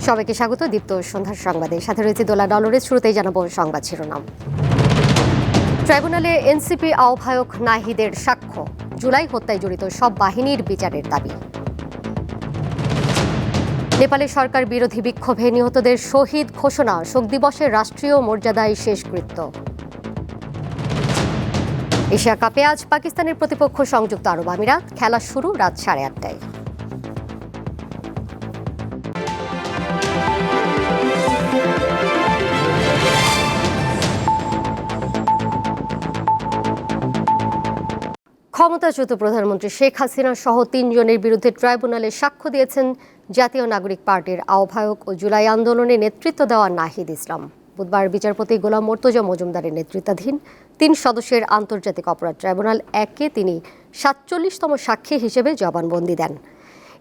সবাইকে স্বাগত দীপ্ত সন্ধ্যার সংবাদে। সাথে রয়েছে দোলা ডলরের। শুরুতেই জানাবো সংবাদ শিরোনাম। ট্রাইব্যুনালে এনসিপি আহ্বায়ক নাহিদের সাক্ষ্য, জুলাই হত্যায় জড়িত সব বাহিনীর বিচারের দাবি। নেপালে সরকার বিরোধী বিক্ষোভে নিহতদের শহীদ ঘোষণা, শোক দিবসের রাষ্ট্রীয় মর্যাদায় শেষকৃত্য। এশিয়া কাপে আজ পাকিস্তানের প্রতিপক্ষ সংযুক্ত আরব আমিরাত, খেলা শুরু রাত 8:30টায়। ক্ষমতাচ্যুত প্রধানমন্ত্রী শেখ হাসিনা সহ 3 জনের বিরুদ্ধে ট্রাইব্যুনালে সাক্ষ্য দিয়েছেন জাতীয় নাগরিক পার্টির আহ্বায়ক ও জুলাই আন্দোলনে নেতৃত্ব দেওয়া নাহিদ ইসলাম। বুধবার বিচারপতি গোলাম মর্তুজা মজুমদারের নেতৃত্বাধীন 3 সদস্যের আন্তর্জাতিক অপরাধ ট্রাইব্যুনাল 1-এ তিনি 47তম সাক্ষী হিসেবে জবানবন্দি দেন।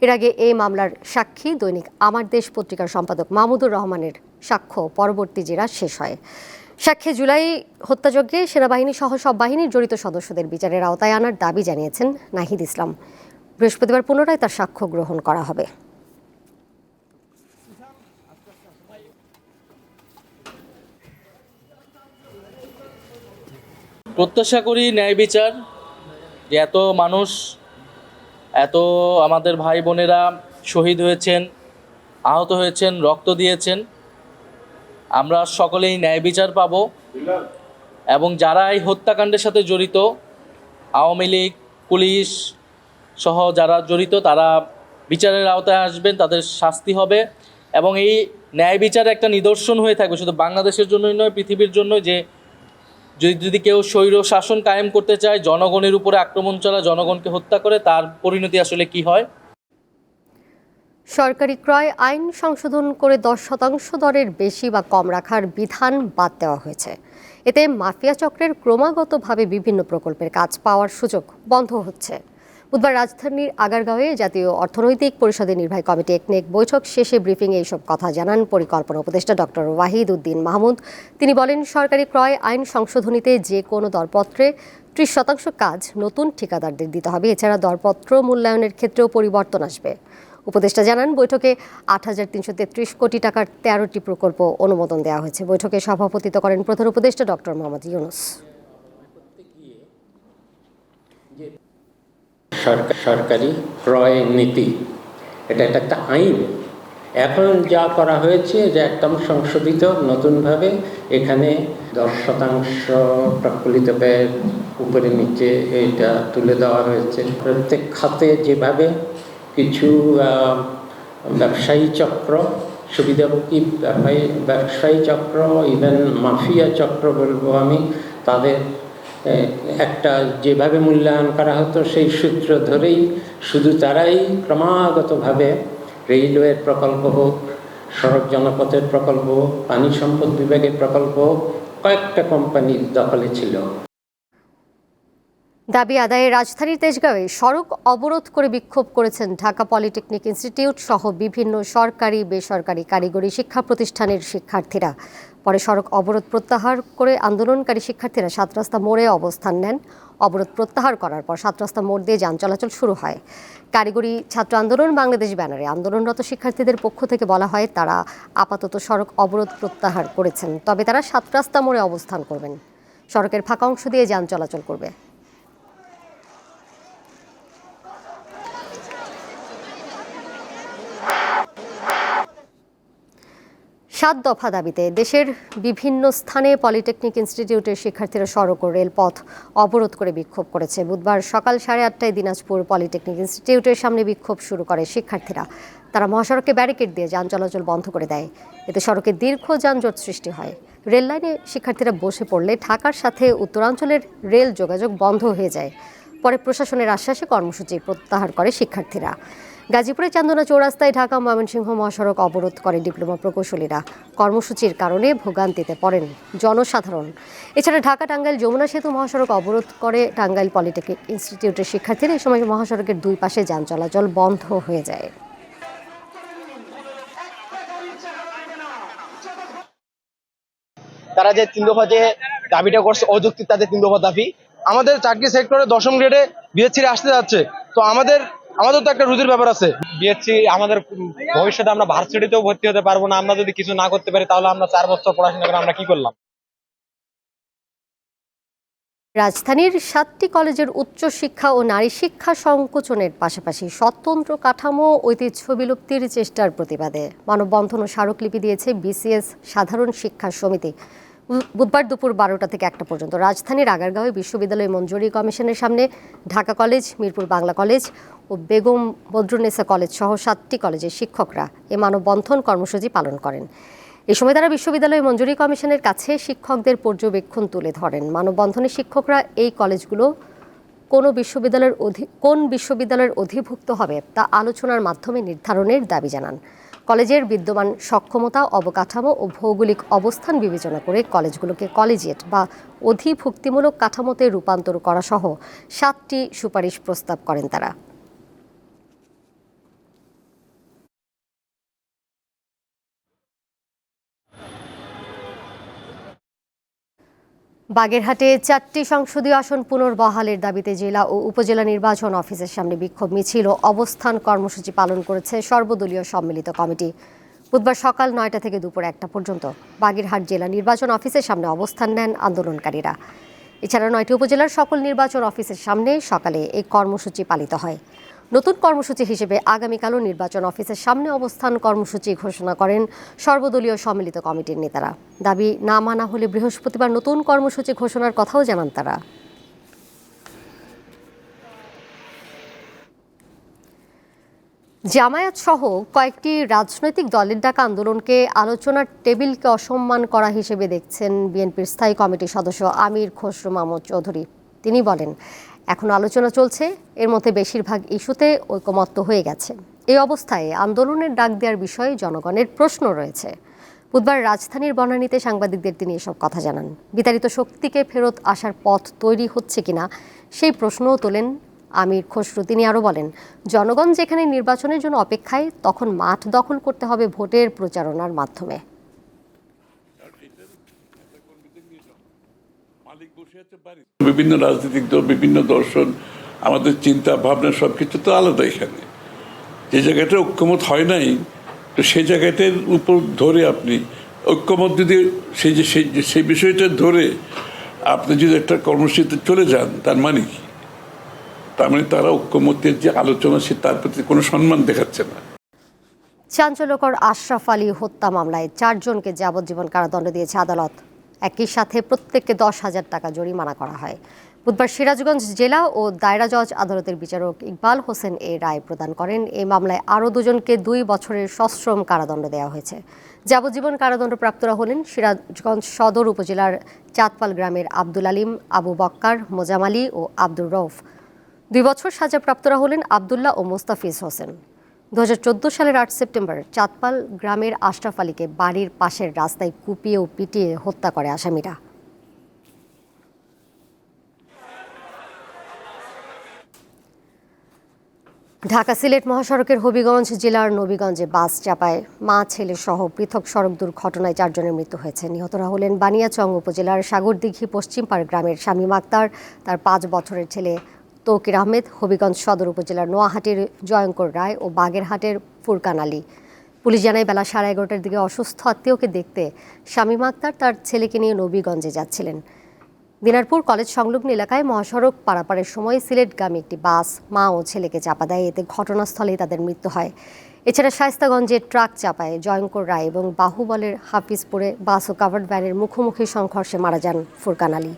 এর আগে এই মামলার সাক্ষী দৈনিক আমার দেশ পত্রিকার সম্পাদক মাহমুদুর রহমানের সাক্ষ্য পরবর্তী জেরা শেষ হয়। সাক্ষী জুলাই হত্যাযজ্ঞে সেনাবাহিনী সহ সব বাহিনীর জড়িত সদস্যদের বিচারের আওতায় আনার দাবি জানিয়েছেন নাহিদ ইসলাম। বৃহস্পতিবার পুনরায় তার সাক্ষ্য গ্রহণ করা হবে। প্রত্যাশা করি ন্যায় বিচার, যে এত মানুষ, এত আমাদের ভাই বোনেরা শহীদ হয়েছেন, আহত হয়েছেন, রক্ত দিয়েছেন, আমরা সকলেই ন্যায় বিচার পাব। এবং যারা এই হত্যাকাণ্ডের সাথে জড়িত, আওয়ামী লীগ, পুলিশ সহ যারা জড়িত, তারা বিচারের আওতায় আসবেন, তাদের শাস্তি হবে। এবং এই ন্যায় বিচার একটা নিদর্শন হয়ে থাকবে শুধু বাংলাদেশের জন্যই নয়, পৃথিবীর জন্য, যে যদি কেউ স্বৈর শাসন কায়েম করতে চায়, জনগণের উপরে আক্রমণ চালায়, জনগণকে হত্যা করে, তার পরিণতি আসলে কি হয়। সরকারি ক্রয় আইন সংশোধন করে 10% দরের বেশি বা কম রাখার বিধান বাদ দেওয়া হয়েছে। এতে মাফিয়া চক্রের ক্রমাগতভাবে বিভিন্ন প্রকল্পের কাজ পাওয়ার সুযোগ বন্ধ হচ্ছে। বুধবার রাজধানীর আগারগাঁওয়ে জাতীয় অর্থনৈতিক পরিষদের নির্বাহী কমিটি একনেক বৈঠক শেষে ব্রিফিংয়ে এইসব কথা জানান পরিকল্পনা উপদেষ্টা ডক্টর ওয়াহিদ উদ্দিন মাহমুদ। তিনি বলেন, সরকারি ক্রয় আইন সংশোধনীতে যে কোনো দরপত্রে 30% কাজ নতুন ঠিকাদারদের দিতে হবে। এছাড়া দরপত্র মূল্যায়নের ক্ষেত্রেও পরিবর্তন আসবে। উপদেষ্টা জানান, বৈঠকে 8,333 কোটি টাকার 13টি প্রকল্প অনুমোদন দেওয়া হয়েছে। বৈঠকে সভাপতিত্ব করেন প্রধান উপদেষ্টা ডক্টর মোহাম্মদ ইউনূস। সরকারি ক্রয় নীতি, এটা একটা আইন। এখন যা করা হয়েছে যে একদম সংশোধিত নতুনভাবে এখানে 10% প্রকলিত ব্যয়ের উপরে নিচে এটা তুলে দেওয়া হয়েছে। প্রত্যেক খাতে যেভাবে কিছু ব্যবসায়ী চক্র, সুবিধাভোগী ব্যবসায়ী চক্র, ইভেন মাফিয়া চক্র বলবো আমি, তাদের একটা যেভাবে মূল্যায়ন করা হতো সেই সূত্র ধরেই শুধু তারাই ক্রমাগতভাবে রেলওয়ের প্রকল্প হোক, সড়ক জনপথের প্রকল্প, পানি সম্পদ বিভাগের প্রকল্প, কয়েকটা কোম্পানির দখলে ছিল। দাবি আদায়ে রাজধানীর তেজগাঁওয়ে সড়ক অবরোধ করে বিক্ষোভ করেছেন ঢাকা পলিটেকনিক ইনস্টিটিউট সহ বিভিন্ন সরকারি বেসরকারি কারিগরি শিক্ষা প্রতিষ্ঠানের শিক্ষার্থীরা। পরে সড়ক অবরোধ প্রত্যাহার করে আন্দোলনকারী শিক্ষার্থীরা 7 রাস্তা মোড়ে অবস্থান নেন। অবরোধ প্রত্যাহার করার পর 7 রাস্তা মোড় দিয়ে যান চলাচল শুরু হয়। কারিগরি ছাত্র আন্দোলন বাংলাদেশ ব্যানারে আন্দোলনরত শিক্ষার্থীদের পক্ষ থেকে বলা হয়, তারা আপাতত সড়ক অবরোধ প্রত্যাহার করেছেন, তবে তারা 7 রাস্তা মোড়ে অবস্থান করবেন। সড়কের ফাঁকা অংশ দিয়ে যান চলাচল করবে। 7 দফা দাবিতে দেশের বিভিন্ন স্থানে পলিটেকনিক ইনস্টিটিউটের শিক্ষার্থীরা সড়ক ও রেলপথ অবরোধ করে বিক্ষোভ করেছে। বুধবার সকাল 8:30টায় দিনাজপুর পলিটেকনিক ইনস্টিটিউটের সামনে বিক্ষোভ শুরু করে শিক্ষার্থীরা। তারা মহাসড়কে ব্যারিকেড দিয়ে যান চলাচল বন্ধ করে দেয়। এতে সড়কে দীর্ঘ যানজট সৃষ্টি হয়। রেল লাইনে শিক্ষার্থীরা বসে পড়লে ঢাকার সাথে উত্তরাঞ্চলের রেল যোগাযোগ বন্ধ হয়ে যায়। পরে প্রশাসনের আশ্বাসে কর্মসূচি প্রত্যাহার করে শিক্ষার্থীরা। গাজীপুরে চান্দনা চৌরাস্তায় ঢাকা ময়মনসিংহ মহাসড়ক অবরোধ করে ডিপ্লোমা প্রকৌশলীরা। কর্মসূচির কারণে ভোগান্তিতে পড়েন জনসাধারণ। এছাড়া ঢাকা টাঙ্গাইল যমুনা সেতু মহাসড়ক অবরোধ করে টাঙ্গাইল পলিটেকনিক ইনস্টিটিউটের শিক্ষার্থীরা। এই সময় মহাসড়কের 2 পাশে যান চলাচল বন্ধ হয়ে যায়। তারা যে 3 দফা যে দাবিটা করছে অযৌক্তিক, তাদের 3 দফা দাবি। আমাদের চাকরি সেক্টরে 10ম গ্রেডে বিএসসি আসতে যাচ্ছে, তো আমাদের আমাদের তো একটা রুজির ব্যাপার আছে। বিএসসি আমাদের ভবিষ্যতে আমরা ভার্সিটিতেও ভর্তি হতে পারবো না। আমরা যদি কিছু না করতে পারি তাহলে আমরা 4 বছর পড়াশোনা করে আমরা কি করলাম? রাজধানীর 7টি কলেজের উচ্চশিক্ষা ও নারী শিক্ষা সংকোচনের পাশাপাশি স্বতন্ত্র কাঠামো ঐতিহ্য বিলুপ্তির চেষ্টার প্রতিবাদে মানববন্ধন ও স্মারকলিপি দিয়েছে বিসিএস সাধারণ শিক্ষা সমিতি। বুধবার দুপুর 12টা থেকে 1টা পর্যন্ত রাজধানীর আগারগাঁওয়ে বিশ্ববিদ্যালয় মঞ্জুরি কমিশনের সামনে ঢাকা কলেজ, মিরপুর বাংলা কলেজ ও বেগম বদরুন্নেসা কলেজ সহ 7টি কলেজের শিক্ষকরা এ মানববন্ধন কর্মসূচি পালন করেন। এ সময় তারা বিশ্ববিদ্যালয় মঞ্জুরি কমিশনের কাছে শিক্ষকদের পর্যবেক্ষণ তুলে ধরেন। মানববন্ধনে শিক্ষকরা এই কলেজগুলো কোন বিশ্ববিদ্যালয়ের অধিভুক্ত হবে তা আলোচনার মাধ্যমে নির্ধারণের দাবি জানান। কলেজের বিদ্যমান সক্ষমতা, অবকাঠামো ও ভৌগোলিক অবস্থান বিবেচনা করে কলেজগুলোকে কলেজিয়েট বা অধিভুক্তিমূলক কাঠামোতে রূপান্তর করা সহ 7টি সুপারিশ প্রস্তাব করেন তারা। বাগেরহাটে 4টি সংসদীয় আসন পুনর্বহালের দাবিতে জেলা ও উপজেলা নির্বাচন অফিসের সামনে বিক্ষোভ মিছিল ও অবস্থান কর্মসূচি পালন করেছে সর্বদলীয় সম্মিলিত কমিটি। বুধবার সকাল 9টা থেকে দুপুর 1টা পর্যন্ত বাগেরহাট জেলা নির্বাচন অফিসের সামনে অবস্থান নেন আন্দোলনকারীরা। এছাড়া 9টি উপজেলার সকল নির্বাচন অফিসের সামনে সকালে এই কর্মসূচি পালিত হয়। নতুন কর্মসূচি হিসেবে আগামীকালও নির্বাচন অফিসের সামনে অবস্থান কর্মসূচি ঘোষণা করেন সর্বদলীয় সম্মিলিত কমিটির নেতারা। দাবি না মানা হলে বৃহস্পতিবার নতুন কর্মসূচি ঘোষণার কথাও জানান তারা। জামায়াত সহ কয়েকটি রাজনৈতিক দলের ডাকা আন্দোলনকে আলোচনার টেবিলকে অসম্মান করা হিসেবে দেখছেন বিএনপির স্থায়ী কমিটির সদস্য আমির খসরু মাহমুদ চৌধুরী। তিনি বলেন, এখন আলোচনা চলছে, এর মধ্যে বেশিরভাগ ইস্যুতে ঐকমত্য হয়ে গেছে। এই অবস্থায় আন্দোলনের ডাক দেওয়ার বিষয়ে জনগণের প্রশ্ন রয়েছে। বুধবার রাজধানীর বনানীতে সাংবাদিকদের তিনি এসব কথা জানান। বিতাড়িত শক্তিকে ফেরত আসার পথ তৈরি হচ্ছে কিনা সেই প্রশ্নও তোলেন আমির খসরু। তিনি আরও বলেন, জনগণ যেখানে নির্বাচনের জন্য অপেক্ষায়, তখন মাঠ দখল করতে হবে ভোটের প্রচারণার মাধ্যমে। বিভিন্ন রাজনৈতিক দল, বিভিন্ন দর্শন, আমাদের চিন্তা ভাবনা সবকিছু তো আলাদা। এখানে যে জায়গাটা ঐক্যমত হয় নাই, তো সেই জায়গাটার উপর ধরে আপনি ঐক্যমত যদি সেই বিষয়টা ধরে আপনি যদি একটা কর্মসূচিতে চলে যান, তার মানে কি? তার মানে তারা ঐক্যমতের যে আলোচনা, সে তার প্রতি কোনো সম্মান দেখাচ্ছে না। চাঞ্চল্যকর আশরাফ আলী হত্যা মামলায় 4 জনকে যাবজ্জীবন কারাদণ্ড দিয়েছে আদালত। একই সাথে প্রত্যেককে 10,000 টাকা জরিমানা করা হয়। বুধবার সিরাজগঞ্জ জেলা ও দায়রা জজ আদালতের বিচারক ইকবাল হোসেন এই রায় প্রদান করেন। এই মামলায় আরও 2 জনকে 2 বছরের সশ্রম কারাদণ্ড দেওয়া হয়েছে। যাবজ্জীবন কারাদণ্ডপ্রাপ্তরা হলেন সিরাজগঞ্জ সদর উপজেলার চাঁদপাল গ্রামের আব্দুল আলিম, আবু বক্কার, মোজাম আলী ও আব্দুর রউফ। 2 বছর সাজাপ্রাপ্তরা হলেন আবদুল্লাহ ও মোস্তাফিজ হোসেন। 2014 সালের 8 সেপ্টেম্বর চাঁদপাল গ্রামের আশরাফ আলীকে বাড়ির পাশের রাস্তায় কুপিয়ে ও পিটিয়ে হত্যা করে আসামিরা। ঢাকা সিলেট মহাসড়কের হবিগঞ্জ জেলার নবীগঞ্জে বাস চাপায় মা ছেলে সহ পৃথক সড়ক দুর্ঘটনায় 4 জনের মৃত্যু হয়েছে। নিহতরা হলেন বানিয়াচং উপজেলার সাগরদিঘি পশ্চিমপাড় গ্রামের শামীম আক্তার, তার 5 বছরের ছেলে তৌকির আহমেদ, হবিগঞ্জ সদর উপজেলার নোয়াহাটির জয়ঙ্কর রায় ও বাগেরহাটের ফুরকান আলী। পুলিশ জানায়, বেলা 11:30টার দিকে অসুস্থ আত্মীয়কে দেখতে শামীম আক্তার তার ছেলেকে নিয়ে নবীগঞ্জে যাচ্ছিলেন। দিনারপুর কলেজ সংলগ্ন এলাকায় মহাসড়ক পারাপারের সময় সিলেটগামী একটি বাস মা ও ছেলেকে চাপা দেয়। এতে ঘটনাস্থলেই তাদের মৃত্যু হয়। এছাড়া শায়েস্তাগঞ্জে ট্রাক চাপায় জয়ঙ্কর রায় এবং বাহুবলের হাফিজপুরে বাস ও কাভার্ড ভ্যানের মুখোমুখি সংঘর্ষে মারা যান ফুরকান আলী।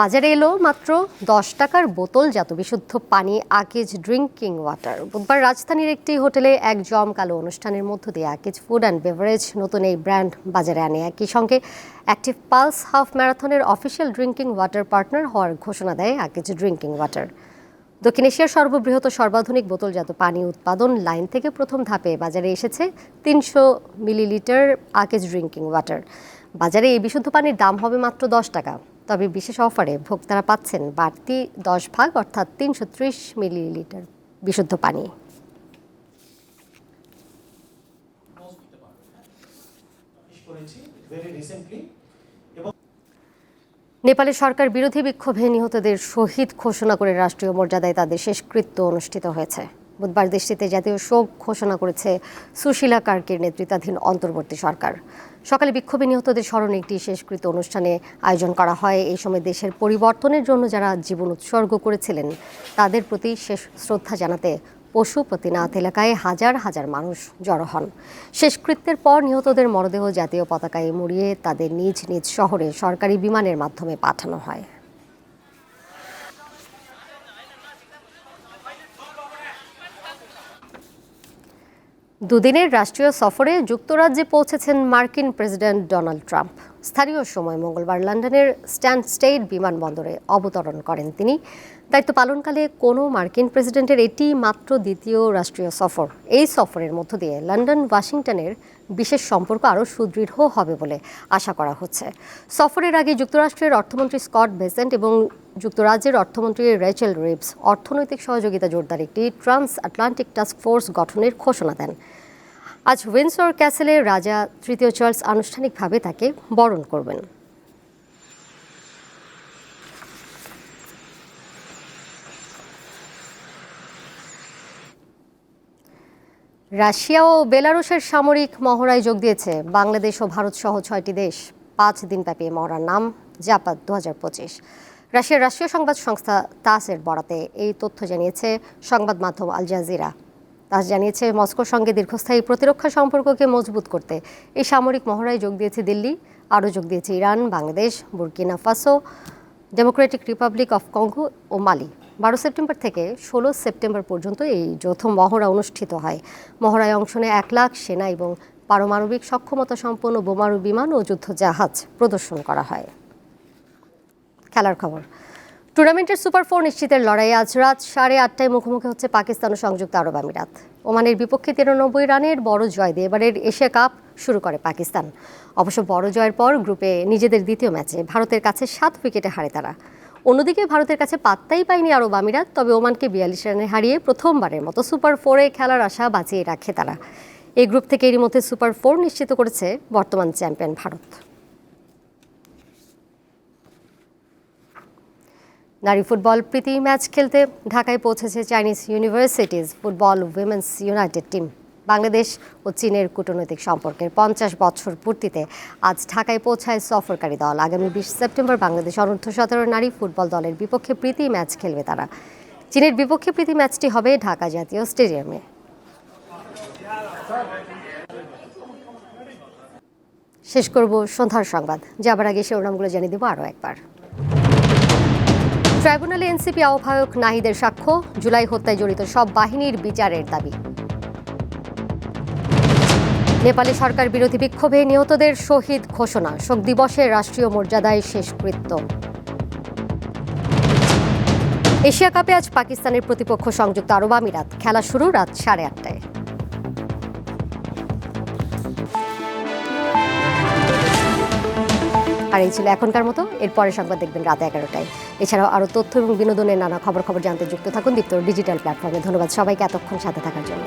বাজারে এলো মাত্র 10 টাকার বোতলজাত বিশুদ্ধ পানি আকিজ ড্রিঙ্কিং ওয়াটার। বুধবার রাজধানীর একটি হোটেলে এক জমকালো অনুষ্ঠানের মধ্য দিয়ে আকিজ ফুড অ্যান্ড বেভারেজ নতুন এই ব্র্যান্ড বাজারে আনে। একই সঙ্গে অ্যাক্টিভ পালস হাফ ম্যারাথনের অফিসিয়াল ড্রিঙ্কিং ওয়াটার পার্টনার হওয়ার ঘোষণা দেয় আকিজ ড্রিঙ্কিং ওয়াটার। দক্ষিণ এশিয়ার সর্ববৃহৎ সর্বাধুনিক বোতলজাত পানি উৎপাদন লাইন থেকে প্রথম ধাপে বাজারে এসেছে 300 মিলিলিটার আকিজ ড্রিঙ্কিং ওয়াটার। বাজারে এই বিশুদ্ধ পানির দাম হবে মাত্র 10 টাকা। তবে বিশেষ অফারে ভোক্তারা পাচ্ছেন বাড়তি 10 ভাগ অর্থাৎ 330 মিলিলিটার বিশুদ্ধ পানি। নেপালে সরকার বিরোধী বিক্ষোভে নিহতদের শহীদ ঘোষণা করে রাষ্ট্রীয় মর্যাদায় তাদের শেষকৃত্য অনুষ্ঠিত হয়েছে। বুধবার দেশটিতে জাতীয় শোক ঘোষণা করেছে সুশীলা কার্কির নেতৃত্বাধীন অন্তর্বর্তী সরকার। সকালে বিক্ষোভে নিহতদের স্মরণে একটি শেষকৃত্য অনুষ্ঠানে আয়োজন করা হয়। এই সময় দেশের পরিবর্তনের জন্য যারা জীবন উৎসর্গ করেছিলেন তাদের প্রতি শেষ শ্রদ্ধা জানাতে পশুপতিনাথ এলাকায় হাজার হাজার মানুষ জড়ো হন। শেষকৃত্যের পর নিহতদের মরদেহ জাতীয় পতাকায় মুড়িয়ে তাদের নিজ নিজ শহরে সরকারি বিমানের মাধ্যমে পাঠানো হয়। দুদিনের রাষ্ট্রীয় সফরে যুক্তরাজ্যে পৌঁছেছেন মার্কিন প্রেসিডেন্ট ডোনাল্ড ট্রাম্প। স্থানীয় সময় মঙ্গলবার লন্ডনের স্ট্যানস্টেড বিমানবন্দরে অবতরণ করেন তিনি। দায়িত্ব পালনকালে কোনো মার্কিন প্রেসিডেন্টের এটি মাত্র দ্বিতীয় রাষ্ট্রীয় সফর। এই সফরের মধ্য দিয়ে লন্ডন ওয়াশিংটনের বিশেষ সম্পর্ক আরও সুদৃঢ় হবে বলে আশা করা হচ্ছে। সফরের আগে যুক্তরাষ্ট্রের অর্থমন্ত্রী স্কট বেসেন্ট এবং যুক্তরাজ্যের অর্থমন্ত্রী রেচেল রিভস অর্থনৈতিক সহযোগিতা জোরদার একটি ট্রান্স আটলান্টিক টাস্ক ফোর্স গঠনের ঘোষণা দেন। আজ উইন্ডসর ক্যাসেলে রাজা তৃতীয় চার্লস আনুষ্ঠানিকভাবে তাকে বরণ করবেন। রাশিয়া ও বেলারুশের সামরিক মহড়ায় যোগ দিয়েছে বাংলাদেশ ও ভারত সহ 6টি দেশ। 5 দিনব্যাপী মহড়ার নাম জাপাত 2025। রাশিয়ার রাষ্ট্রীয় সংবাদ সংস্থা তাসের বরাতে এই তথ্য জানিয়েছে সংবাদ মাধ্যম আল জাজিরা। তাস জানিয়েছে মস্কোর সঙ্গে দীর্ঘস্থায়ী প্রতিরক্ষা সম্পর্ককে মজবুত করতে এই সামরিক মহড়ায় যোগ দিয়েছে দিল্লি। আরও যোগ দিয়েছে Iran, Bangladesh, Burkina Faso, Democratic Republic of Congo ও মালি। 12 সেপ্টেম্বর থেকে 16 সেপ্টেম্বর পর্যন্ত এই যৌথ মহড়া অনুষ্ঠিত হয়। মহড়ায় অংশ নেয় 1 লাখ সেনা এবং পারমাণবিক সক্ষমতা সম্পন্ন বোমারু বিমান ও যুদ্ধ জাহাজ প্রদর্শন করা হয়। খেলার খবর। টুর্নামেন্টের সুপার 4 নিশ্চিতের লড়াইয়ে আজ রাত 8:30টায় মুখোমুখি হচ্ছে পাকিস্তান ও সংযুক্ত আরব আমিরাত। ওমানের বিপক্ষে 93 রানের বড় জয় দিয়ে এবারের এশিয়া কাপ শুরু করে পাকিস্তান। অবশ্য বড় জয়ের পর গ্রুপে নিজেদের দ্বিতীয় ম্যাচে ভারতের কাছে 7 উইকেটে হারে তারা। অন্যদিকে ভারতের কাছে পাত্তাই পায়নি আরব আমিরাত, তবে ওমানকে 42 রানে হারিয়ে প্রথমবারের মতো সুপার 4-এ খেলার আশা বাঁচিয়ে রাখে তারা। এই গ্রুপ থেকে এরই মধ্যে সুপার 4 নিশ্চিত করেছে বর্তমান চ্যাম্পিয়ন ভারত। নারী ফুটবল প্রীতি ম্যাচ খেলতে ঢাকায় পৌঁছেছে Chinese universities football women's united team. Bangladesh ও চীনের কূটনৈতিক সম্পর্কের 50 বছর পূর্তিতে আজ ঢাকায় পৌঁছায় সফরকারী দল। আগামী 20 সেপ্টেম্বর বাংলাদেশ অনূর্ধ্ব-17 নারী ফুটবল দলের বিপক্ষে প্রীতি ম্যাচ খেলবে তারা। চীনের বিপক্ষে প্রীতি ম্যাচটি হবে ঢাকা জাতীয় স্টেডিয়ামে। শেষ করব সন্ধ্যার সংবাদ। যাবার আগে শিরোনামগুলো জানিয়ে দেব আরও একবার। ট্রাইব্যুনালে এনসিপি আহ্বায়ক নাহিদের সাক্ষ্য, জুলাই হত্যায় জড়িত সব বাহিনীর বিচারের দাবি। নেপালে সরকার বিরোধী বিক্ষোভে নিহতদের শহীদ ঘোষণা, শোক দিবসের রাষ্ট্রীয় মর্যাদায় শেষকৃত্য। এশিয়া কাপে আজ পাকিস্তানের প্রতিপক্ষ সংযুক্ত আরব আমিরাত। খেলা শুরু রাত 8:30টায়। আর এই ছিল এখনকার মতো। এরপরে সংবাদ দেখবেন রাত 11টায়। এছাড়াও আরও তথ্য এবং বিনোদনের নানা খবর জানতে যুক্ত থাকুন দীপ্তর ডিজিটাল প্ল্যাটফর্মে। ধন্যবাদ সবাইকে এতক্ষণ সাথে থাকার জন্য।